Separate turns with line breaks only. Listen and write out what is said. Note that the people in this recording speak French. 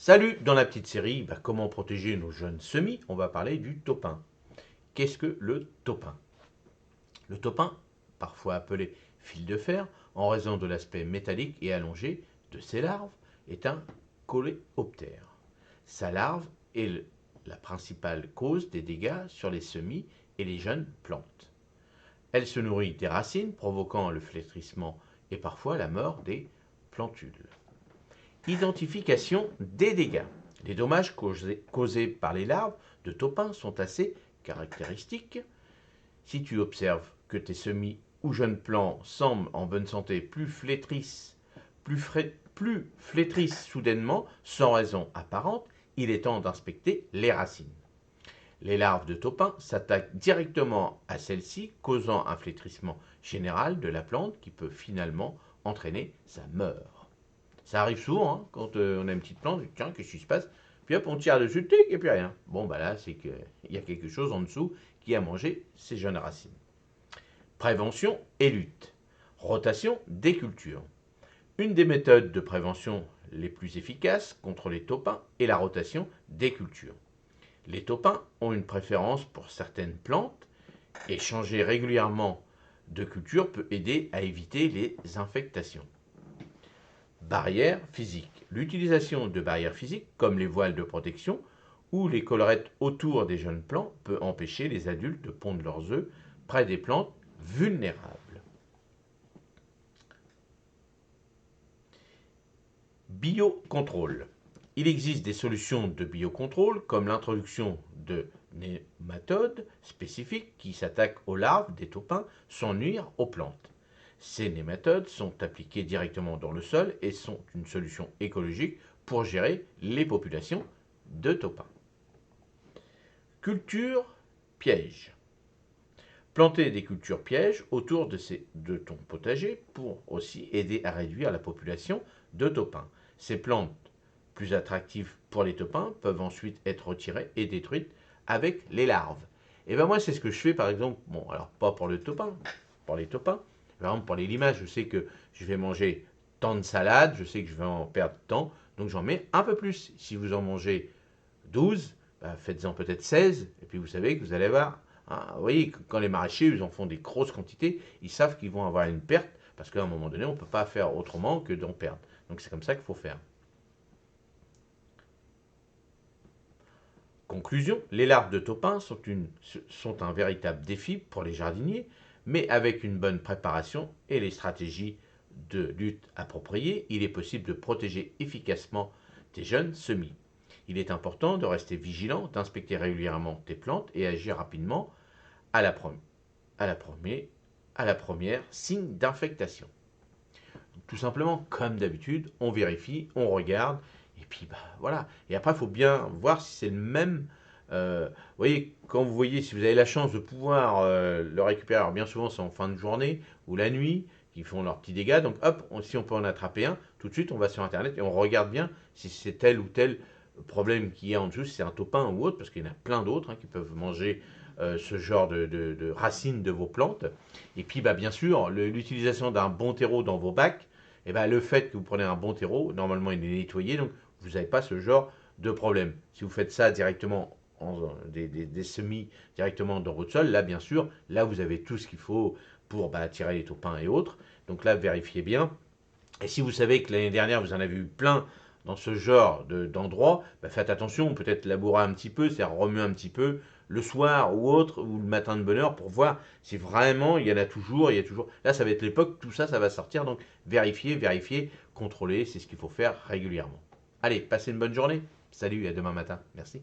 Salut, dans la petite série, comment protéger nos jeunes semis, on va parler du topin. Qu'est-ce que le topin? Le topin, parfois appelé fil de fer, en raison de l'aspect métallique et allongé de ses larves, est un coléoptère. Sa larve est la principale cause des dégâts sur les semis et les jeunes plantes. Elle se nourrit des racines, provoquant le flétrissement et parfois la mort des plantules. Identification des dégâts. Les dommages causés par les larves de topin sont assez caractéristiques. Si tu observes que tes semis ou jeunes plants semblent en bonne santé plus flétrissent soudainement sans raison apparente, il est temps d'inspecter les racines. Les larves de topin s'attaquent directement à celles-ci, causant un flétrissement général de la plante qui peut finalement entraîner sa mort. Ça arrive souvent hein, quand on a une petite plante, tiens, qu'est-ce qui se passe? Puis hop, on tire dessus, tic, et puis rien. Bon, là, c'est qu'il y a quelque chose en dessous qui a mangé ces jeunes racines. Prévention et lutte. Rotation des cultures. Une des méthodes de prévention les plus efficaces contre les topins est la rotation des cultures. Les topins ont une préférence pour certaines plantes et changer régulièrement de culture peut aider à éviter les infectations. Barrières physiques. L'utilisation de barrières physiques, comme les voiles de protection ou les collerettes autour des jeunes plants, peut empêcher les adultes de pondre leurs œufs près des plantes vulnérables. Biocontrôle. Il existe des solutions de biocontrôle, comme l'introduction de nématodes spécifiques qui s'attaquent aux larves des topins sans nuire aux plantes. Ces nématodes sont appliqués directement dans le sol et sont une solution écologique pour gérer les populations de topins. Culture piège. Planter des cultures pièges autour de ton potager pour aussi aider à réduire la population de topins. Ces plantes, plus attractives pour les topins, peuvent ensuite être retirées et détruites avec les larves. Et moi, c'est ce que je fais par exemple, bon, alors pas pour le topin, pour les topins. Par exemple, pour les limaces, je sais que je vais manger tant de salades, je sais que je vais en perdre tant, donc j'en mets un peu plus. Si vous en mangez 12, faites-en peut-être 16, et puis vous savez que vous allez avoir. Vous voyez, quand les maraîchers, ils en font des grosses quantités, ils savent qu'ils vont avoir une perte, parce qu'à un moment donné, on ne peut pas faire autrement que d'en perdre. Donc c'est comme ça qu'il faut faire. Conclusion, les larves de topin sont un véritable défi pour les jardiniers, mais avec une bonne préparation et les stratégies de lutte appropriées, il est possible de protéger efficacement tes jeunes semis. Il est important de rester vigilant, d'inspecter régulièrement tes plantes et agir rapidement à la, à la première, à la première signe d'infectation. Tout simplement, comme d'habitude, on vérifie, on regarde, et puis voilà. Et après, il faut bien voir si c'est le même. Vous voyez, quand vous voyez, si vous avez la chance de pouvoir le récupérer, alors bien souvent c'est en fin de journée ou la nuit, qui font leurs petits dégâts. Donc hop, si on peut en attraper un, tout de suite on va sur internet et on regarde bien si c'est tel ou tel problème qu'il y a en dessous, si c'est un topin ou autre, parce qu'il y en a plein d'autres qui peuvent manger ce genre de racines de vos plantes. Et puis bien sûr, l'utilisation d'un bon terreau dans vos bacs, le fait que vous prenez un bon terreau, normalement il est nettoyé, donc vous n'avez pas ce genre de problème. Si vous faites ça directement, des semis directement dans votre sol, là bien sûr, là vous avez tout ce qu'il faut pour attirer les taupins et autres. Donc là, vérifiez bien. Et si vous savez que l'année dernière, vous en avez eu plein dans ce genre d'endroit, faites attention, peut-être labourer un petit peu, c'est-à-dire remuer un petit peu le soir ou autre, ou le matin de bonne heure, pour voir si vraiment il y en a toujours, il y a toujours. Là, ça va être l'époque, tout ça, ça va sortir, donc vérifiez, contrôlez, c'est ce qu'il faut faire régulièrement. Allez, passez une bonne journée. Salut, à demain matin. Merci.